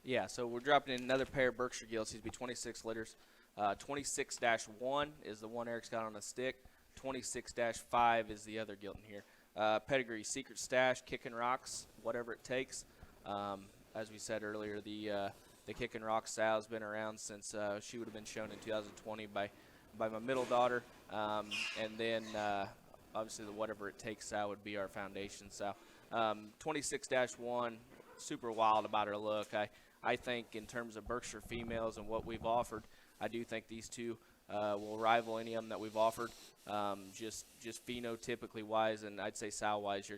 Yeah, so we're dropping in another pair of Berkshire gilts. These will be 26 litters. 26-1 is the one Eric's got on a stick. 26-5 is the other gilt in here. Pedigree, Secret Stash, Kicking Rocks, whatever it takes. As we said earlier, the Kicking Rocks sow has been around since she would have been shown in 2020 by my middle daughter. And then obviously the whatever it takes sow would be our foundation sow. 26-1, super wild about her look. I think in terms of Berkshire females and what we've offered, I do think these two will rival any of them that we've offered. Just phenotypically wise, and I'd say sow wise,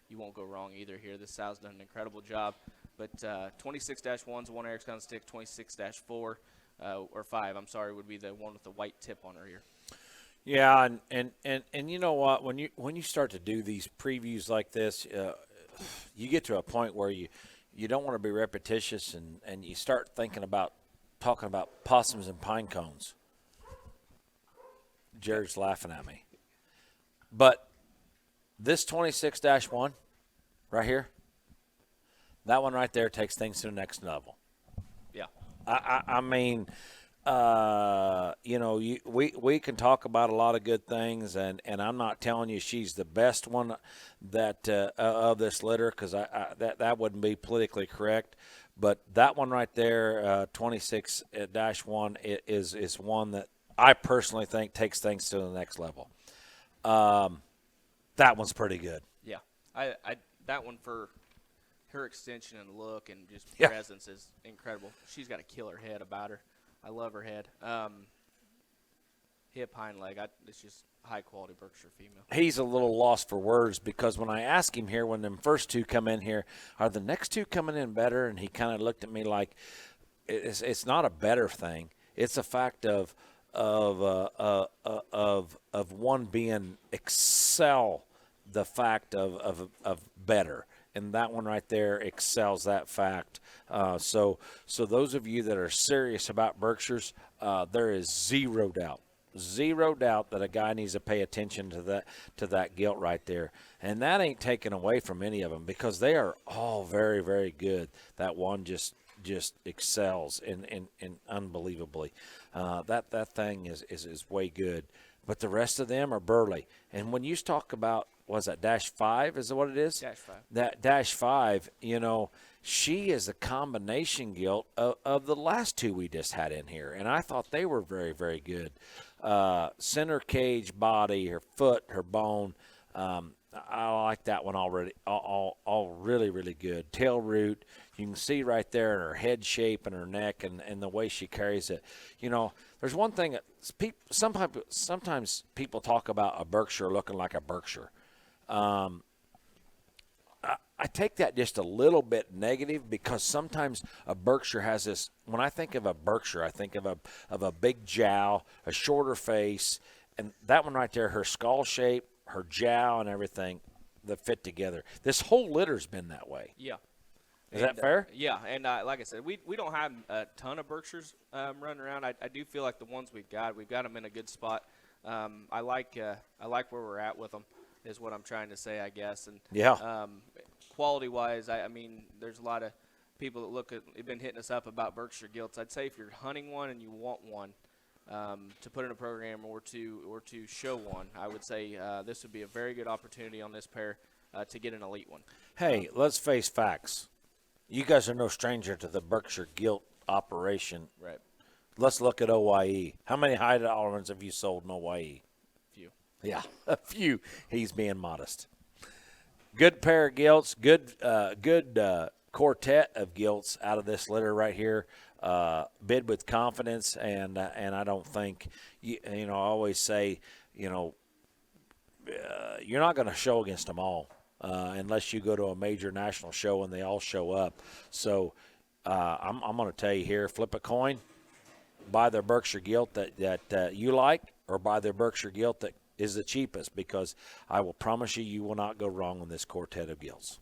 you won't go wrong either here. This sow's done an incredible job. But 26-1's the one Eric's gonna stick. 26-4 or 5, I'm sorry, would be the one with the white tip on her ear. Yeah, and you know what? When you start to do these previews like this, you get to a point where you don't want to be repetitious, and you start thinking about talking about possums and pine cones. Jared's laughing at me. But this 26-1 right here, that one right there takes things to the next level. Yeah. I mean, we can talk about a lot of good things, and I'm not telling you she's the best one that of this litter, because that wouldn't be politically correct. But that one right there, 26-1, is one that I personally think takes things to the next level. That one's pretty good. Yeah, that one for her extension and look and just Yeah. presence is incredible. She's got a killer head about her. I love her head. Hip, hind leg. It's just high-quality Berkshire female. He's a little lost for words, because when I asked him here, when them first two come in here, are the next two coming in better? And he kind of looked at me like it's not a better thing. It's a fact of one being excel the fact of better. And that one right there excels that fact. So those of you that are serious about Berkshires, there is zero doubt that a guy needs to pay attention to that gilt right there. And that ain't taken away from any of them, because they are all very, very good. That one just excels in unbelievably. That thing is way good. But the rest of them are burly. And when you talk about, was that -5 is what it is? -5. That -5, she is a combination gilt of the last two we just had in here. And I thought they were very, very good. Center cage body, her foot, her bone. I like that one already. All really, really good. Tail root. You can see right there in her head shape and her neck and the way she carries it. There's one thing that sometimes people talk about a Berkshire looking like a Berkshire. I take that just a little bit negative, because sometimes a Berkshire has this. When I think of a Berkshire, I think of a big jowl, a shorter face, and that one right there, her skull shape, her jowl, and everything that fit together. This whole litter's been that way. Yeah. Is that fair? Yeah, and like I said, we don't have a ton of Berkshires running around. I do feel like the ones we've got them in a good spot. I like where we're at with them, is what I'm trying to say, I guess. And yeah. Quality-wise, I mean, there's a lot of people that have been hitting us up about Berkshire gilts. I'd say if you're hunting one and you want one to put in a program or to show one, I would say this would be a very good opportunity on this pair to get an elite one. Hey, let's face facts. You guys are no stranger to the Berkshire gilt operation. Right. Let's look at OYE. How many high tolerance have you sold in OYE? Few. Yeah, a few. He's being modest. Good pair of gilts. Good quartet of gilts out of this litter right here. Bid with confidence, and I don't think I always say you're not going to show against them all. Unless you go to a major national show and they all show up. So I'm going to tell you here, flip a coin, buy their Berkshire gilt that you like, or buy their Berkshire gilt that is the cheapest, because I will promise you will not go wrong on this quartet of gilts.